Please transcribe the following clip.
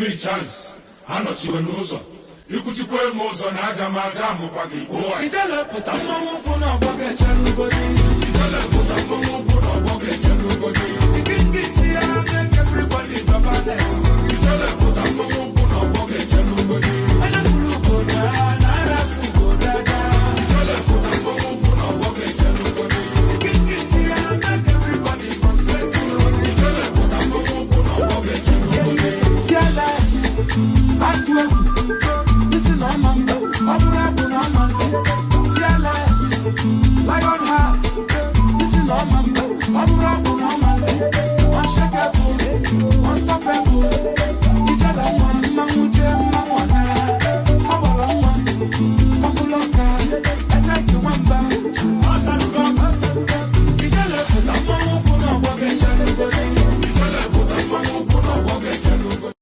me chance anọchiwe n'ụzọ ikwuchikwe m ụzọ na aga m aja mụkwa gị gbuo ijelepụta mmanwụ ụkwụ n'ọgbọ ga-eche n'ugodi ijelepụta mmanwụ ụkwụ n'ọgbọ ga-eche n'ugodi ike ndị isi ya make everybody baba them